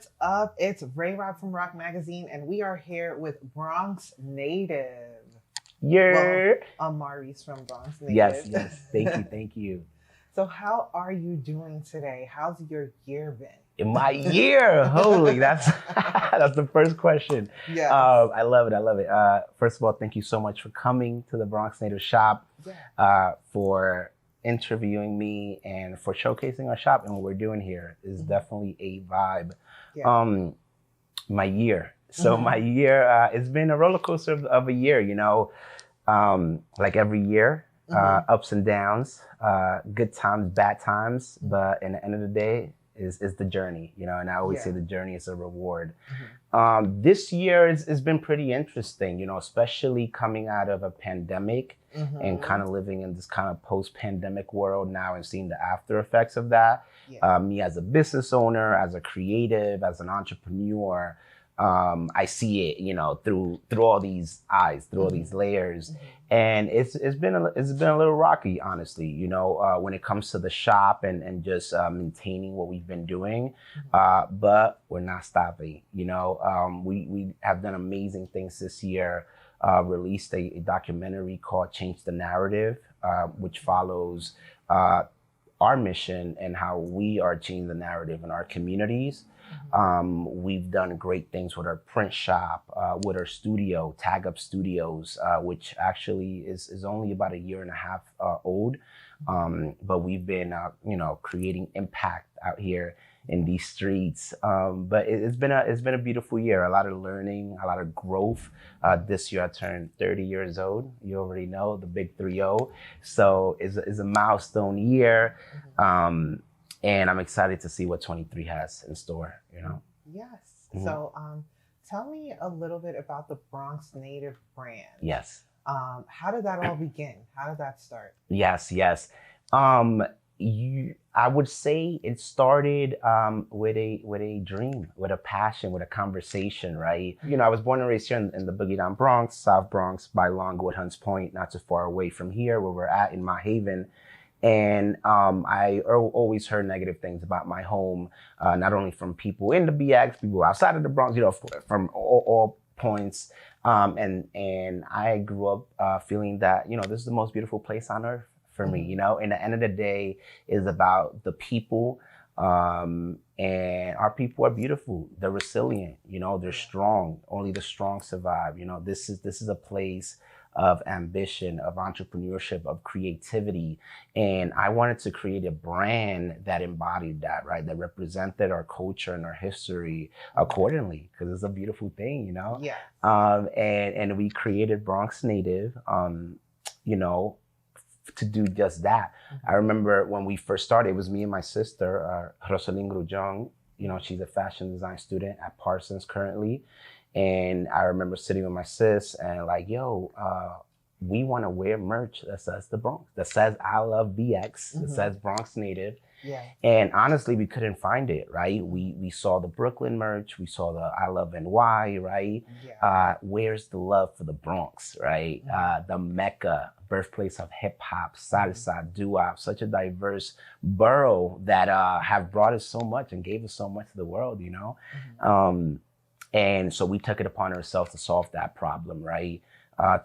What's up? It's RaeROQ from RaeROQ Magazine, and we are here with Bronx Native. Yeah. Amaurys from Bronx Native. Yes. Thank you, thank you. So, how are you doing today? How's your year been? In my year, holy, that's that's the first question. Yes. I love it. First of all, thank you so much for coming to the Bronx Native shop, for interviewing me and for showcasing our shop and what we're doing here is definitely a vibe. Yeah. My year. So my year, it's been a roller coaster of a year, you know, like every year, ups and downs, good times, bad times, but in the end of the day, is the journey, you know, and I always say the journey is a reward. This year has been pretty interesting, you know, especially coming out of a pandemic and kind of living in this kind of post-pandemic world now and seeing the after effects of that. Me as a business owner, as a creative, as an entrepreneur, I see it, you know, through all these eyes, through all these layers, and it's been a little rocky, honestly, you know, when it comes to the shop and just maintaining what we've been doing, but we're not stopping, you know. We have done amazing things this year. Released a documentary called Change the Narrative, which follows our mission and how we are changing the narrative in our communities. We've done great things with our print shop, with our studio, Tag Up Studios, which actually is only about a year and a half old. But we've been, you know, creating impact out here in these streets. But it's been a beautiful year. A lot of learning, a lot of growth. This year I turned 30 years old. You already know the big 3-0. So it's a milestone year. And I'm excited to see what 23 has in store, you know? Yes. So tell me a little bit about the Bronx Native brand. Yes. How did that all begin? How did that start? Yes. I would say it started with a dream, with a passion, with a conversation, right? You know, I was born and raised here in the Boogie Down Bronx, South Bronx, by Longwood, Hunts Point, not too far away from here, where we're at in my Haven. And I always heard negative things about my home, not only from people in the BX, people outside of the Bronx, you know, from all points. And I grew up feeling that, you know, this is the most beautiful place on earth for me, you know. And the end of the day is about the people, and our people are beautiful. They're resilient, you know, they're strong. Only the strong survive. You know, this is a place of ambition, of entrepreneurship, of creativity. And I wanted to create a brand that embodied that, right? That represented our culture and our history accordingly, because it's a beautiful thing, you know? Yeah. And we created Bronx Native, you know, to do just that. I remember when we first started, it was me and my sister, Rosalyn Grullon. You know, she's a fashion design student at Parsons currently. And I remember sitting with my sis and like, yo, we want to wear merch that says the Bronx, that says I love BX, that says Bronx Native. Yeah. And honestly, we couldn't find it, right? We saw the Brooklyn merch, we saw the I love NY, right? Yeah. Where's the love for the Bronx, right? The Mecca, birthplace of hip hop, salsa, doo-wop, such a diverse borough that have brought us so much and gave us so much to the world, you know? And so we took it upon ourselves to solve that problem, right?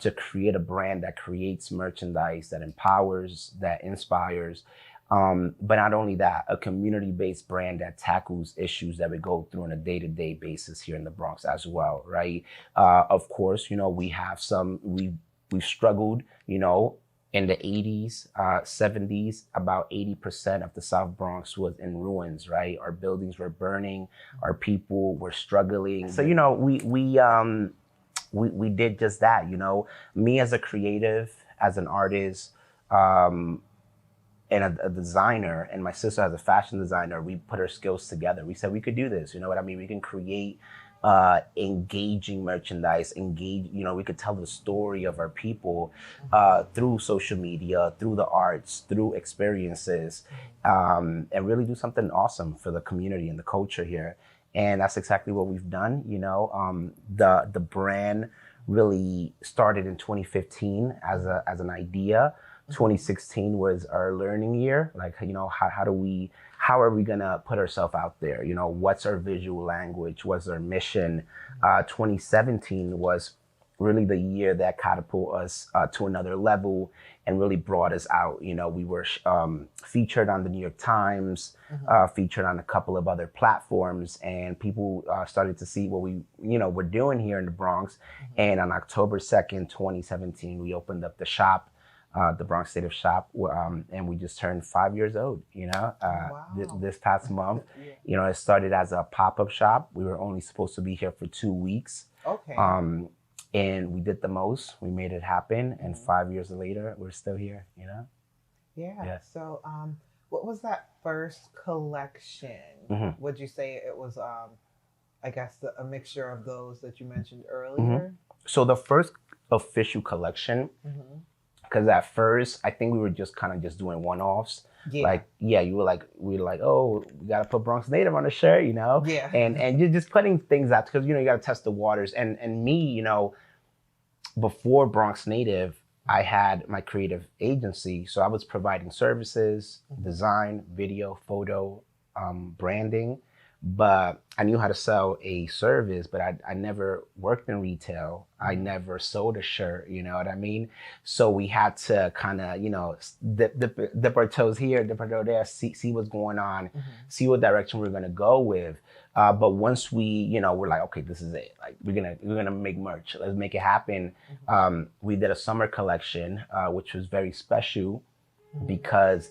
To create a brand that creates merchandise, that empowers, that inspires. But not only that, a community-based brand that tackles issues that we go through on a day-to-day basis here in the Bronx as well, right? Of course, you know, we have we've struggled, you know, in the 80s, 70s, about 80% of the South Bronx was in ruins, right? Our buildings were burning, our people were struggling. So, you know, we did just that, you know. Me as a creative, as an artist, and a designer, and my sister as a fashion designer, we put our skills together. We said we could do this, you know what I mean? We can create engaging merchandise, you know, we could tell the story of our people through social media, through the arts, through experiences, and really do something awesome for the community and the culture here. And that's exactly what we've done, you know. The brand really started in 2015 as an idea. 2016 was our learning year. Like, you know, how do how are we gonna put ourselves out there? You know, what's our visual language? What's our mission? 2017 was really the year that catapulted us to another level and really brought us out. You know, we were featured on the New York Times, featured on a couple of other platforms, and people started to see what we, you know, we're doing here in the Bronx. And on October 2nd, 2017, we opened up the shop, the Bronx Native shop, and we just turned 5 years old, you know, this past month. You know, it started as a pop-up shop. We were only supposed to be here for 2 weeks. Okay. And we did the most. We made it happen. And 5 years later, we're still here, you know? Yeah. So what was that first collection? Would you say it was, I guess, a mixture of those that you mentioned earlier? So the first official collection, because at first, I think we were just kind of just doing one-offs. Yeah. Like, yeah, we were like, oh, we got to put Bronx Native on the shirt, you know? Yeah. And you're just putting things out because, you know, you got to test the waters. And me, you know, before Bronx Native, I had my creative agency. So I was providing services, design, video, photo, branding. But I knew how to sell a service, but I never worked in retail. I never sold a shirt, you know what I mean? So we had to kind of, you know, dip our toes here, dip our toe there, see what's going on, see what direction we're gonna go with. But once we, you know, we're like, okay, this is it. Like we're gonna make merch. Let's make it happen. We did a summer collection, which was very special because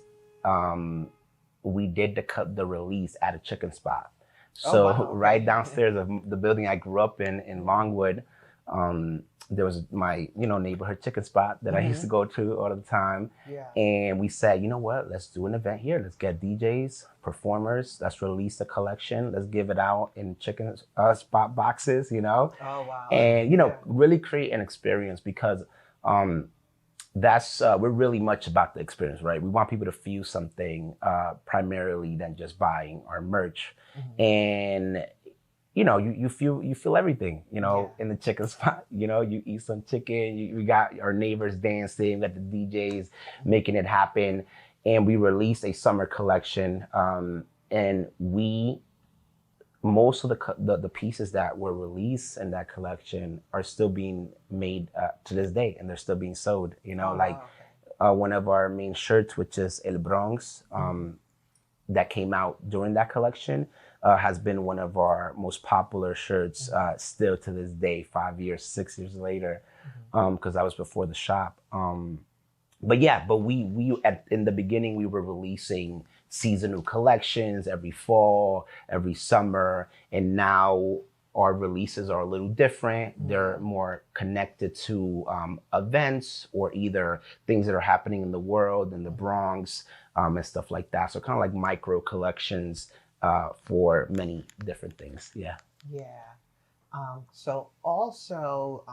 we did the release at a chicken spot. So right downstairs of the building I grew up in Longwood, there was my, you know, neighborhood chicken spot that I used to go to all the time. Yeah. And we said, you know what, let's do an event here. Let's get DJs, performers. Let's release the collection. Let's give it out in chicken spot boxes, you know? Oh, wow. And, you know, really create an experience because that's we're really much about the experience, right? We want people to feel something primarily than just buying our merch. And you know, you feel everything, you know, in the chicken spot. You know, you eat some chicken, we got our neighbors dancing, got the DJs making it happen. And we released a summer collection, and most of the pieces that were released in that collection are still being made to this day, and they're still being sold. You know, one of our main shirts, which is El Bronx, that came out during that collection, has been one of our most popular shirts still to this day, 5 years, 6 years later, because that was before the shop. But we in the beginning, we were releasing seasonal collections every fall, every summer, and now our releases are a little different. They're more connected to events or either things that are happening in the world, in the Bronx, and stuff like that. So kind of like micro collections for many different things. Yeah. Yeah. So also,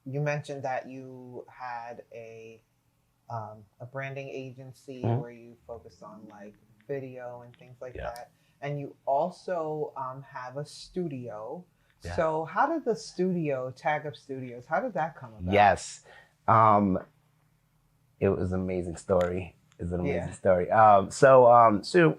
you mentioned that you had a branding agency where you focused on like video and things like that. And you also have a studio. Yeah. So how did the studio, Tag Up Studios, how did that come about? Yes. It was an amazing story. It's an amazing story. So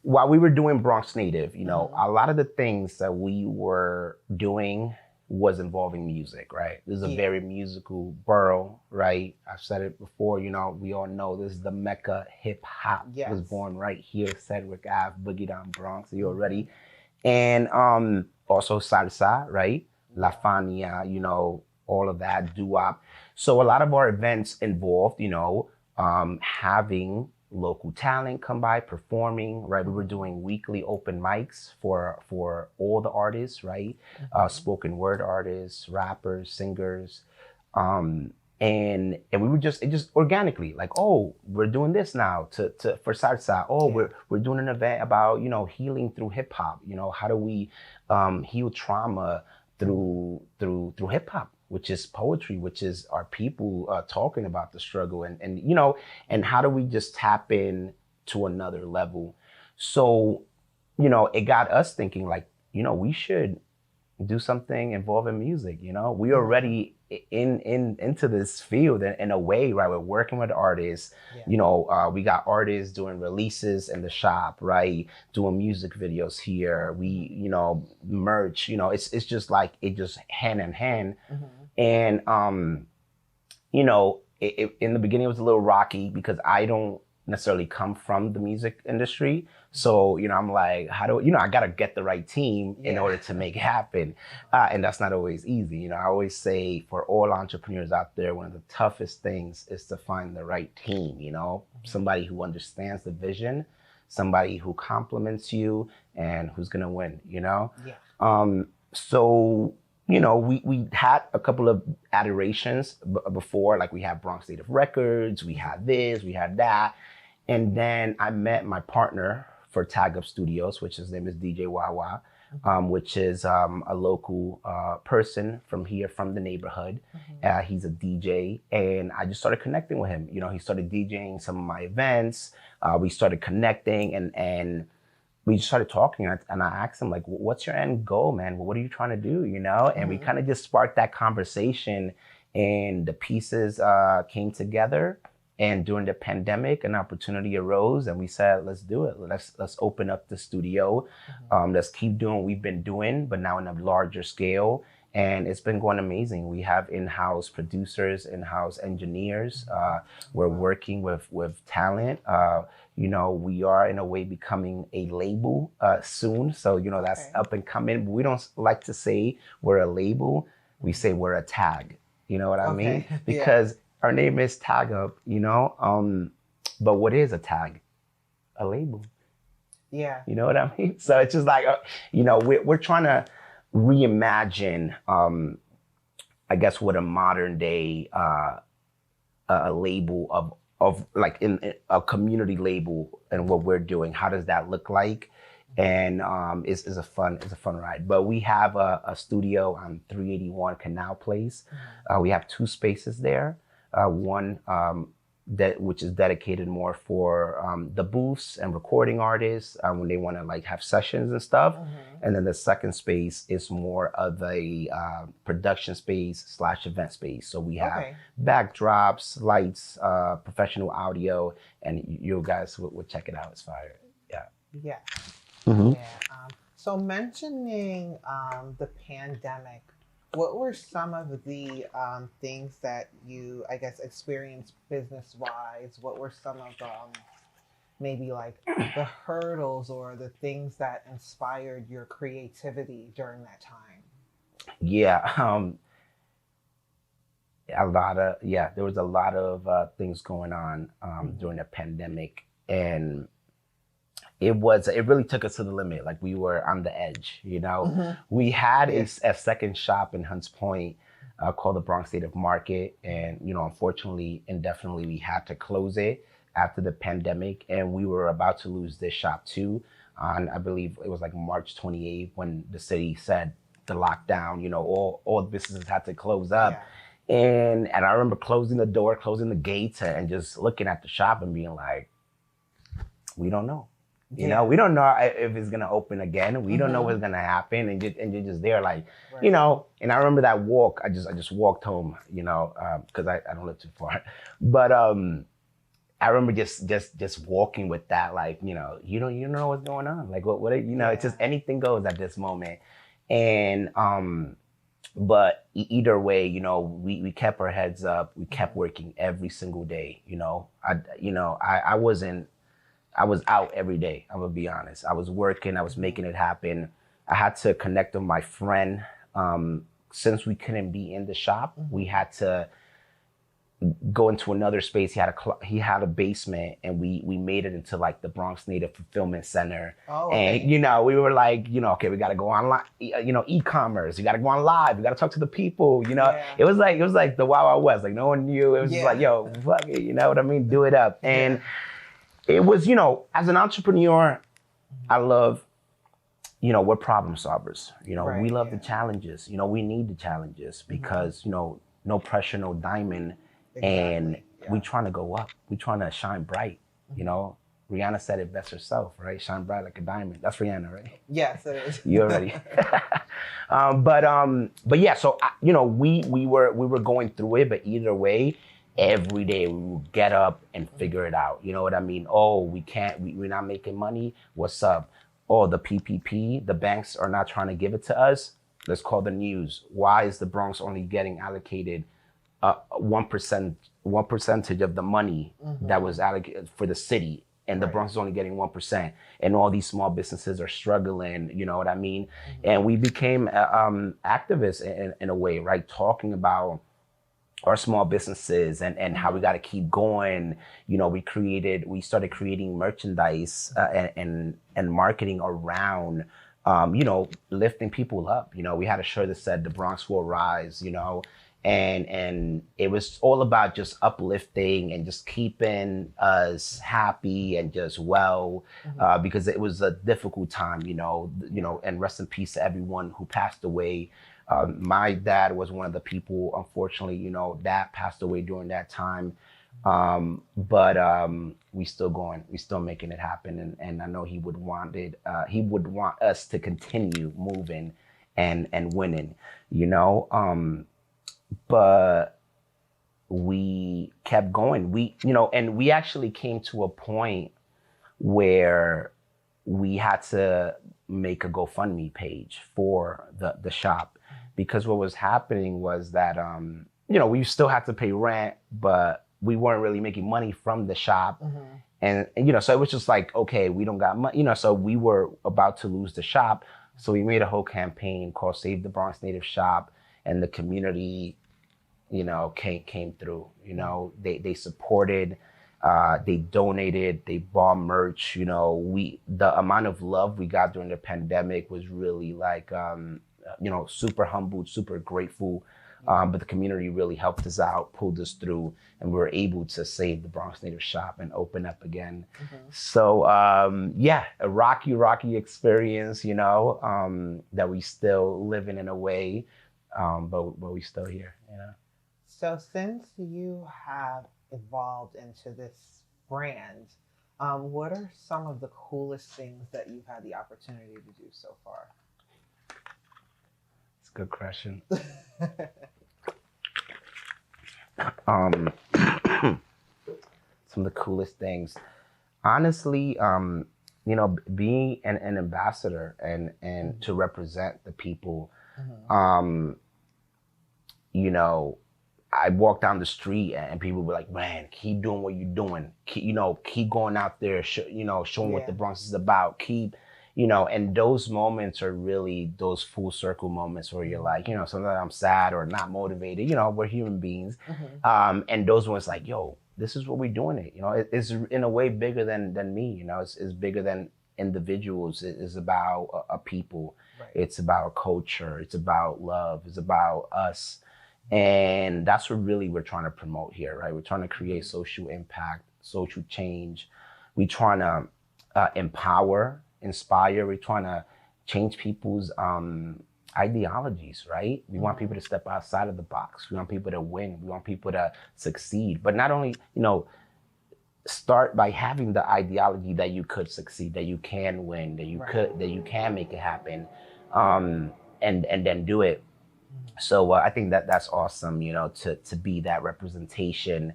while we were doing Bronx Native, you know, a lot of the things that we were doing was involving music, right? This is a very musical borough, right? I've said it before, you know, we all know this is the Mecca hip hop. Yes. Was born right here, Sedgwick Ave, Boogie Down Bronx, you already. And also salsa, right? La Fania, you know, all of that, doo-wop. So a lot of our events involved, you know, having local talent come by, performing, right? We were doing weekly open mics for all the artists, right? Spoken word artists, rappers, singers. And we were just organically like, oh, we're doing this now for salsa. Oh, we're doing an event about, you know, healing through hip hop. You know, how do we heal trauma through hip hop, which is poetry, which is our people talking about the struggle and you know, and how do we just tap in to another level? So, you know, it got us thinking like, you know, we should do something involving music. You know, we already into this field in a way, right? We're working with artists. Yeah. We got artists doing releases in the shop, right? Doing music videos here. We, merch. It's just like it just hand in hand. And in the beginning it was a little rocky because I don't necessarily come from the music industry. So, I'm like, how do, I got to get the right team in order to make it happen. And that's not always easy. I always say for all entrepreneurs out there, one of the toughest things is to find the right team, somebody who understands the vision, somebody who compliments you and who's going to win, So, we had a couple of iterations before, like we had Bronx Native Records, we had this, we had that. And then I met my partner for Tag Up Studios, which his name is DJ Wawa, which is a local person from here, from the neighborhood. He's a DJ, and I just started connecting with him. He started DJing some of my events. We started connecting, and we just started talking, and I asked him, like, what's your end goal, man? What are you trying to do, And we kind of just sparked that conversation, and the pieces came together. And during the pandemic, an opportunity arose, and we said, let's do it. Let's open up the studio. Let's keep doing what we've been doing, but now in a larger scale. And it's been going amazing. We have in-house producers, in-house engineers. We're working with talent. We are in a way becoming a label soon. So, that's up and coming. But we don't like to say we're a label. We say we're a tag. You know what I mean? Because our name is Tag Up, but what is a tag? A label. Yeah. You know what I mean? So it's just like, we're trying to reimagine, I guess, what a modern day a label of like in a community label and what we're doing. How does that look like? And it's a fun ride. But we have a studio on 381 Canal Place. We have 2 spaces there. One which is dedicated more for the booths and recording artists when they want to like have sessions and stuff. And then the second space is more of a production space / event space. So we have backdrops, lights, professional audio, and you guys would check it out. It's fire. Yeah. So mentioning the pandemic, what were some of the things that you, I guess, experienced business-wise? What were some of maybe like the hurdles or the things that inspired your creativity during that time? There was a lot of things going on during the pandemic, and it really took us to the limit. Like we were on the edge, We had a second shop in Hunts Point called the Bronx Native Market. And, unfortunately, indefinitely, we had to close it after the pandemic. And we were about to lose this shop too. On, I believe it was like March 28th when the city said the lockdown, all the businesses had to close up. Yeah. And I remember closing the door, closing the gates, and just looking at the shop and being like, we don't know. We don't know if it's gonna open again. We don't know what's gonna happen, and you're just there, like, And I remember that walk. I just walked home, because I don't live too far. But I remember just walking with that, like, you don't know what's going on. Like what it's just anything goes at this moment, and but either way, we kept our heads up. We kept working every single day. I was out every day. I'm gonna be honest. I was working. I was making it happen. I had to connect with my friend. Since we couldn't be in the shop, we had to go into another space. He had a basement, and we made it into like the Bronx Native Fulfillment Center. And we were like, okay, we got to go online. E-commerce. You got to go on live. We got to talk to the people. It was like the Wild Wild West. Like no one knew. It was just like, yo, fuck it. You know what I mean? Do it up. And it was, as an entrepreneur, I love, we're problem solvers. We love the challenges. We need the challenges because, no pressure, no diamond. And we trying to go up. We trying to shine bright. Rihanna said it best herself, right? Shine bright like a diamond. That's Rihanna, right? Yes, it is. You already. But yeah, so you know, we were going through it, but either way, every day we would get up and figure it out. You know what I mean? Oh, we're not making money. What's up? Oh, the PPP, the banks are not trying to give it to us. Let's call the news. Why is the Bronx only getting allocated 1 percentage of the money that was allocated for the city, and the Bronx is only getting 1%, and all these small businesses are struggling? You know what I mean? And we became activists in a way, right? Talking about our small businesses and how we got to keep going. You know, we started creating merchandise and marketing around, you know, lifting people up. You know, we had a shirt that said "The Bronx will rise," you know, and it was all about just uplifting and just keeping us happy and just well, because it was a difficult time, you know, and rest in peace to everyone who passed away. My dad was one of the people, unfortunately, you know, that passed away during that time. But we still going, we still making it happen. And I know he would want us to continue moving and winning, you know. But we kept going. And we actually came to a point where we had to make a GoFundMe page for the shop, because what was happening was that, you know, we still had to pay rent, but we weren't really making money from the shop. And, you know, so it was just like, okay, we don't got money, you know, so we were about to lose the shop. So we made a whole campaign called Save the Bronx Native Shop, and the community, you know, came through. You know, they supported, they donated, they bought merch. You know, the amount of love we got during the pandemic was really like, you know, super humbled, super grateful. But the community really helped us out, pulled us through, and we were able to save the Bronx Native Shop and open up again. So yeah, a rocky experience, you know, that we still living in a way, but we still here, you know. So since you have evolved into this brand, what are some of the coolest things that you've had the opportunity to do so far? It's a good question. Some of the coolest things, honestly, you know, being an ambassador and to represent the people. You know, I walk down the street and people were like, man, keep doing what you're doing. Keep going out there, showing what the Bronx is about. You know, and those moments are really those full circle moments where you're like, you know, sometimes I'm sad or not motivated, you know, we're human beings. And those ones like, yo, this is what we're doing it. You know, it's in a way bigger than me, you know, it's bigger than individuals. It is about a people. Right. It's about culture. It's about love. It's about us. And that's what really we're trying to promote here, right? We're trying to create social impact, social change. We're trying to empower, inspire. We're trying to change people's ideologies, right? We want people to step outside of the box. We want people to win. We want people to succeed. But not only, you know, start by having the ideology that you could succeed, that you can win, that you can make it happen, and then do it. So I think that's awesome, you know, to be that representation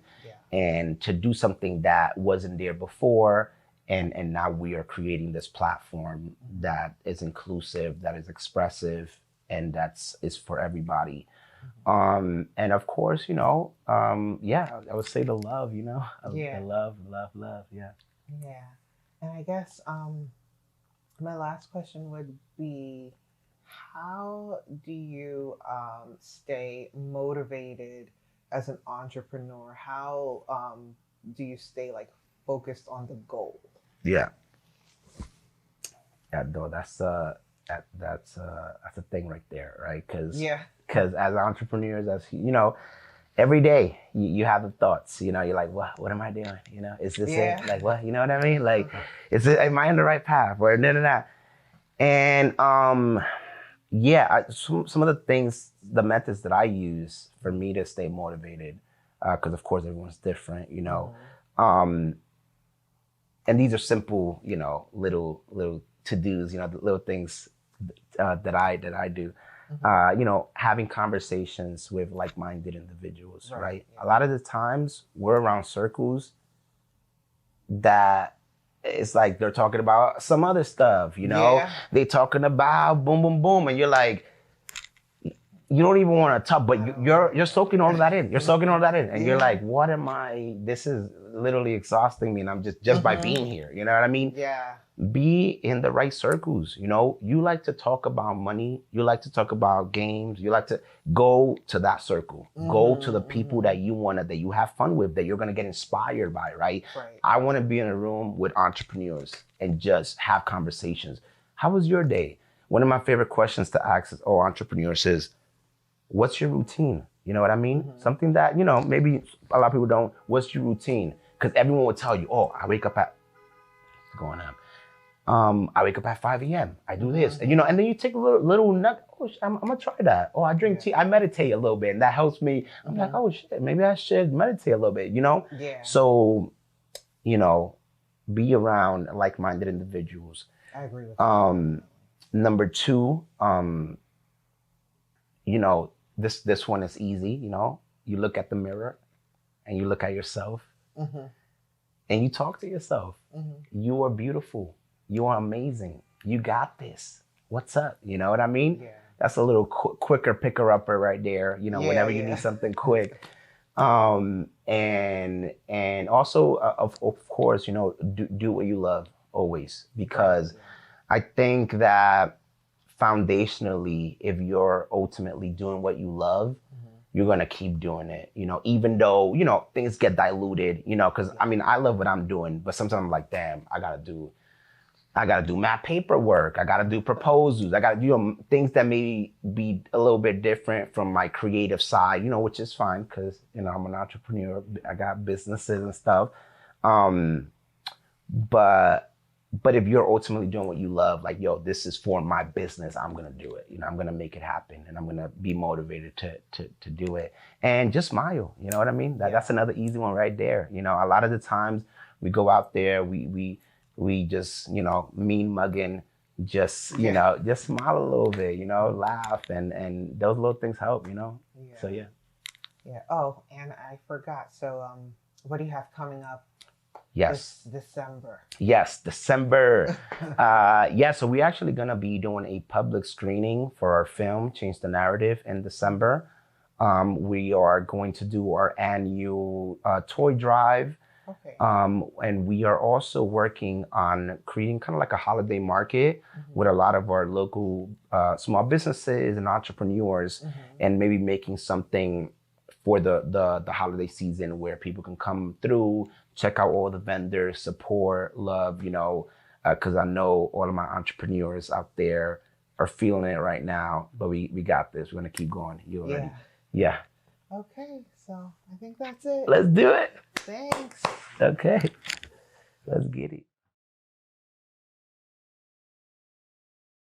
and to do something that wasn't there before. And now we are creating this platform that is inclusive, that is expressive, and is for everybody. And of course, you know, yeah, I would say the love, you know, the love, yeah. Yeah. And I guess my last question would be, how do you stay motivated as an entrepreneur? How do you stay like focused on the goal? Yeah, no, that's a thing right there, right? Because as entrepreneurs, as you know, every day you have the thoughts. You know, you're like, what am I doing? You know, is this it? Like, what? You know what I mean? Like, am I on the right path? Or that? And yeah, some of the things, the methods that I use for me to stay motivated, because of course everyone's different, you know. And these are simple, you know, little to-dos, you know, the little things that I do. you know, having conversations with like-minded individuals, right? Yeah. A lot of the times we're around circles that it's like they're talking about some other stuff, you know? Yeah. They talking about boom, boom, boom, and you're like, you don't even want to talk, but you're soaking all of that in. You're soaking all of that in, and you're like, what am I? This is literally exhausting me, and I'm just by being here. You know what I mean? Yeah. Be in the right circles. You know, you like to talk about money. You like to talk about games. You like to go to that circle. Go to the people that you have fun with, that you're gonna get inspired by. Right? I want to be in a room with entrepreneurs and just have conversations. How was your day? One of my favorite questions to ask entrepreneurs is, what's your routine? You know what I mean? Something that, you know, maybe a lot of people don't. What's your routine? Because everyone will tell you, oh, I wake up at, what's going on? I wake up at 5 a.m. I do this. And, you know, and then you take a little nut. Oh, I'm going to try that. Oh, I drink tea. I meditate a little bit. And that helps me. I'm like, oh, shit, maybe I should meditate a little bit, you know? Yeah. So, you know, be around like-minded individuals. I agree with that. Number two, you know, this one is easy, you know. You look at the mirror and you look at yourself and you talk to yourself. You are beautiful. You are amazing. You got this. What's up? You know what I mean? Yeah. That's a little quicker picker-upper right there, you know, whenever you need something quick. And also, of course, you know, do what you love always, because I think that foundationally, if you're ultimately doing what you love, you're going to keep doing it, you know, even though, you know, things get diluted, you know, because I mean, I love what I'm doing, but sometimes I'm like, damn, I got to do my paperwork. I got to do proposals. I got to do, you know, things that may be a little bit different from my creative side, you know, which is fine because, you know, I'm an entrepreneur. I got businesses and stuff. But if you're ultimately doing what you love, like, yo, this is for my business, I'm going to do it. You know, I'm going to make it happen, and I'm going to be motivated to do it. And just smile, you know what I mean? That's another easy one right there. You know, a lot of the times we go out there, we just, you know, mean mugging, just, you know, just smile a little bit, you know, laugh, and those little things help, you know? Yeah. So, yeah. Yeah. Oh, and I forgot. So, what do you have coming up? Yes. December. Yes, December. So we're actually going to be doing a public screening for our film, Change the Narrative, in December. We are going to do our annual toy drive. Okay. And we are also working on creating kind of like a holiday market with a lot of our local small businesses and entrepreneurs, and maybe making something for the holiday season where people can come through, check out all the vendors, support, love, you know, because I know all of my entrepreneurs out there are feeling it right now, but we got this. We're going to keep going. You already? Yeah. Okay, so I think that's it. Let's do it. Thanks. Okay. Let's get it.